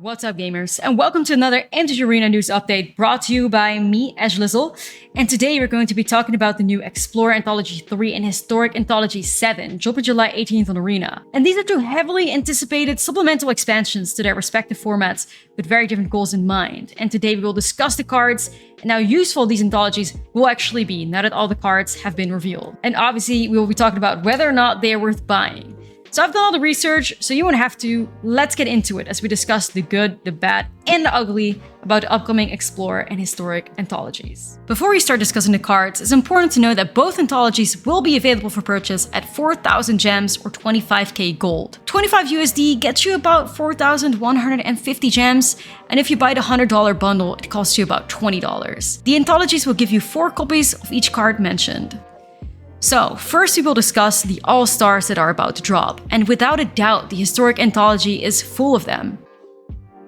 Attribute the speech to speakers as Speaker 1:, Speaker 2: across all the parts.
Speaker 1: What's up, gamers, and welcome to another Anthology Arena news update brought to you by me, Ashlizzlle. And today we're going to be talking about the new Explorer Anthology 3 and Historic Anthology 7, dropping July 18th on Arena. And these are two heavily anticipated supplemental expansions to their respective formats with very different goals in mind. And today we will discuss the cards and how useful these anthologies will actually be now that all the cards have been revealed. And obviously we will be talking about whether or not they are worth buying. So I've done all the research, so you won't have to. Let's get into it as we discuss the good, the bad, and the ugly about the upcoming Explorer and Historic anthologies. Before we start discussing the cards, it's important to know that both anthologies will be available for purchase at 4,000 gems or 25k gold. 25 USD gets you about 4,150 gems, and if you buy the $100 bundle, it costs you about $20. The anthologies will give you 4 copies of each card mentioned. So, first we will discuss the All-Stars that are about to drop, and without a doubt, the Historic Anthology is full of them.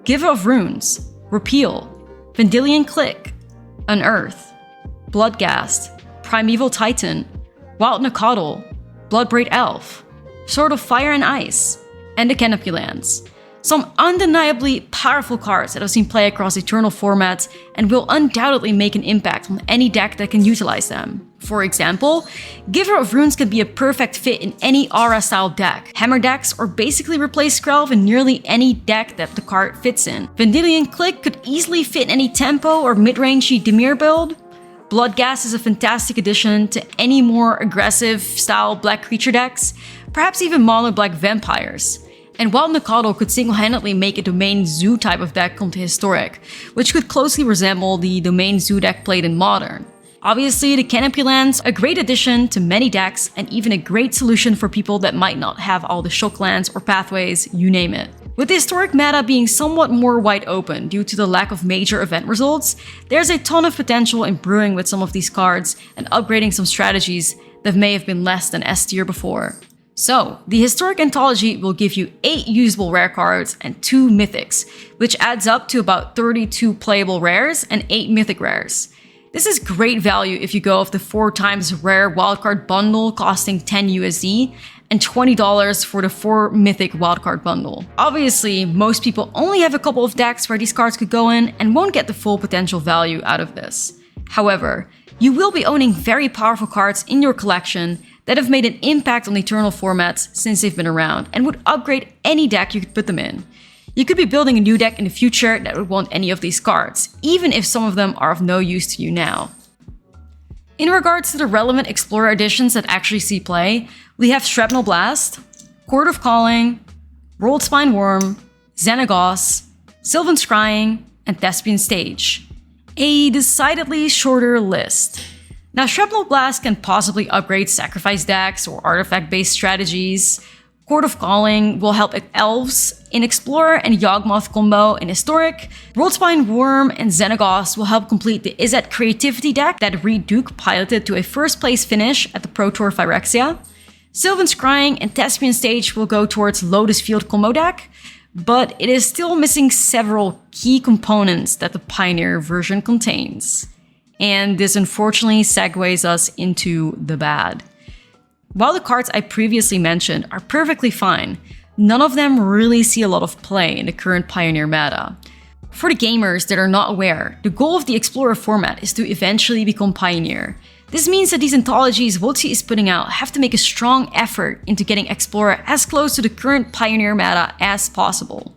Speaker 1: Giver of Runes, Repeal, Vendilion Click, Unearth, Bloodghast, Primeval Titan, Wild Nacatl, Bloodbraid Elf, Sword of Fire and Ice, and the Canopy Lands. Some undeniably powerful cards that I've seen play across Eternal formats and will undoubtedly make an impact on any deck that can utilize them. For example, Giver of Runes can be a perfect fit in any Aura-style deck. Hammer decks or basically replace Skrelv in nearly any deck that the card fits in. Vendilion Click could easily fit in any tempo or mid-rangey Dimir build. Bloodghast is a fantastic addition to any more aggressive style black creature decks, perhaps even mono black vampires. And Wild Nacatl could single-handedly make a Domain Zoo type of deck come to Historic, which could closely resemble the Domain Zoo deck played in Modern. Obviously, the Canopy Lands, a great addition to many decks and even a great solution for people that might not have all the shock lands or pathways, you name it. With the Historic meta being somewhat more wide open due to the lack of major event results, there's a ton of potential in brewing with some of these cards and upgrading some strategies that may have been less than S tier before. So, the Historic Anthology will give you 8 usable rare cards and 2 mythics, which adds up to about 32 playable rares and 8 mythic rares. This is great value if you go with the 4 times rare wildcard bundle costing 10 USD and $20 for the 4 mythic wildcard bundle. Obviously, most people only have a couple of decks where these cards could go in and won't get the full potential value out of this. However, you will be owning very powerful cards in your collection that have made an impact on Eternal formats since they've been around and would upgrade any deck you could put them in. You could be building a new deck in the future that would want any of these cards, even if some of them are of no use to you now. In regards to the relevant Explorer editions that actually see play, we have Shrapnel Blast, Court of Calling, Rolled Spine Worm, Xenagos, Sylvan Scrying, and Thespian Stage. A decidedly shorter list. Now, Shrapnel Blast can possibly upgrade sacrifice decks or artifact-based strategies. Court of Calling will help Elves in Explorer and Yawgmoth combo in Historic. Rolled Spine Worm and Xenagos will help complete the Izzet Creativity deck that Reed Duke piloted to a first place finish at the Pro Tour Phyrexia. Sylvan Scrying and Thespian Stage will go towards Lotus Field combo deck, but it is still missing several key components that the Pioneer version contains. And this unfortunately segues us into the bad. While the cards I previously mentioned are perfectly fine, none of them really see a lot of play in the current Pioneer meta. For the gamers that are not aware, the goal of the Explorer format is to eventually become Pioneer. This means that these anthologies WotC is putting out have to make a strong effort into getting Explorer as close to the current Pioneer meta as possible.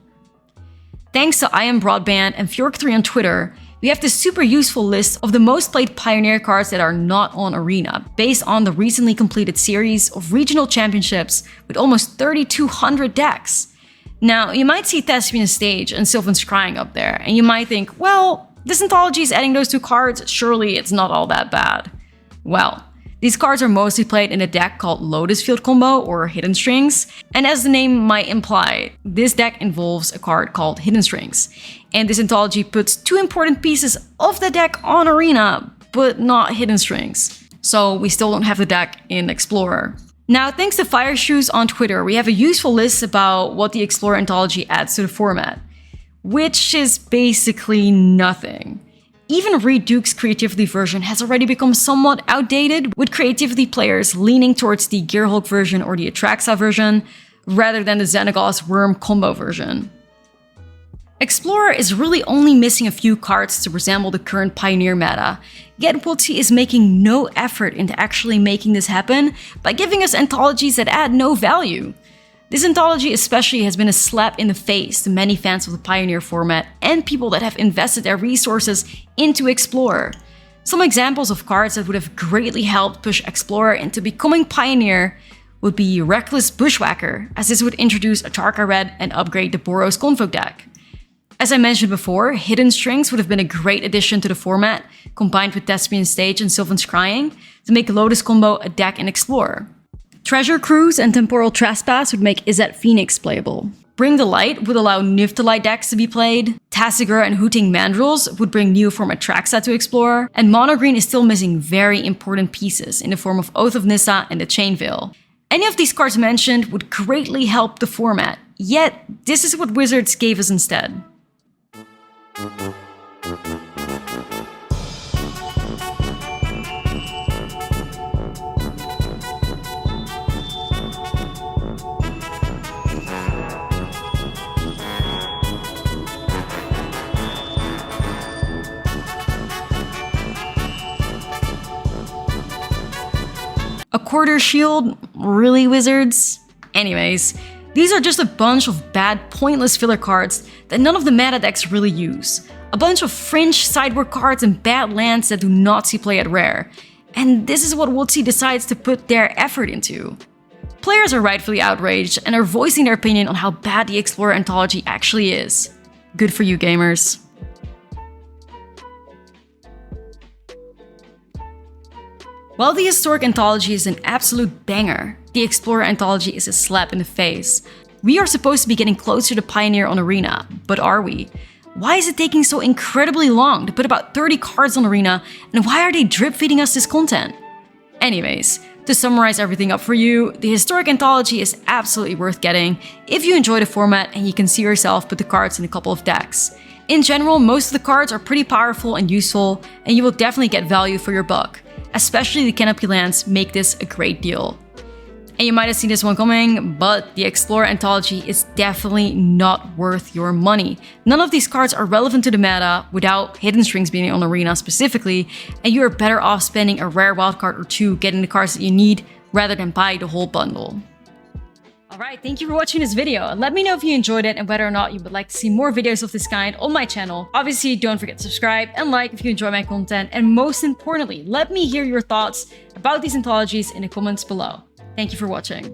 Speaker 1: Thanks to I Am Broadband and Fjork3 on Twitter, we have this super useful list of the most played Pioneer cards that are not on Arena, based on the recently completed series of regional championships with almost 3,200 decks. Now, you might see Thespian Stage and Sylvan Scrying up there, and you might think, well, this anthology is adding those 2 cards, surely it's not all that bad. Well, these cards are mostly played in a deck called Lotus Field Combo or Hidden Strings, and as the name might imply, this deck involves a card called Hidden Strings. And this anthology puts 2 important pieces of the deck on Arena, but not Hidden Strings. So we still don't have the deck in Explorer. Now, thanks to Fireshoes on Twitter, we have a useful list about what the Explorer Anthology adds to the format, which is basically nothing. Even Reed Duke's Creativity version has already become somewhat outdated, with Creativity players leaning towards the Gearhulk version or the Atraxa version, rather than the Xenagos Worm combo version. Explorer is really only missing a few cards to resemble the current Pioneer meta, yet WotC is making no effort into actually making this happen by giving us anthologies that add no value. This anthology especially has been a slap in the face to many fans of the Pioneer format and people that have invested their resources into Explorer. Some examples of cards that would have greatly helped push Explorer into becoming Pioneer would be Reckless Bushwhacker, as this would introduce Atarka Red and upgrade the Boros Convoke deck. As I mentioned before, Hidden Strings would have been a great addition to the format, combined with Thespian Stage and Sylvan's Crying, to make Lotus Combo a deck in Explorer. Treasure Cruise and Temporal Trespass would make Izzet Phoenix playable. Bring the Light would allow Niftalite decks to be played. Tasigur and Hooting Mandrills would bring new format Traxa to Explorer. And Mono Green is still missing very important pieces in the form of Oath of Nissa and the Chainveil. Any of these cards mentioned would greatly help the format, yet this is what Wizards gave us instead. A quarter shield? Really, Wizards? Anyways, these are just a bunch of bad, pointless filler cards that none of the meta decks really use. A bunch of fringe sideboard cards and bad lands that do not see play at Rare. And this is what WotC decides to put their effort into. Players are rightfully outraged and are voicing their opinion on how bad the Explorer Anthology actually is. Good for you, gamers. While the Historic Anthology is an absolute banger, the Explorer Anthology is a slap in the face. We are supposed to be getting closer to Pioneer on Arena, but are we? Why is it taking so incredibly long to put about 30 cards on Arena, and why are they drip feeding us this content? Anyways, to summarize everything up for you, the Historic Anthology is absolutely worth getting if you enjoy the format and you can see yourself put the cards in a couple of decks. In general, most of the cards are pretty powerful and useful, and you will definitely get value for your buck. Especially the Canopy lands make this a great deal. And you might have seen this one coming, but the Explorer Anthology is definitely not worth your money. None of these cards are relevant to the meta without Hidden Strings being on Arena specifically, and you are better off spending a rare wildcard or two getting the cards that you need rather than buy the whole bundle. Alright, thank you for watching this video. Let me know if you enjoyed it and whether or not you would like to see more videos of this kind on my channel. Obviously, don't forget to subscribe and like if you enjoy my content. And most importantly, let me hear your thoughts about these anthologies in the comments below. Thank you for watching.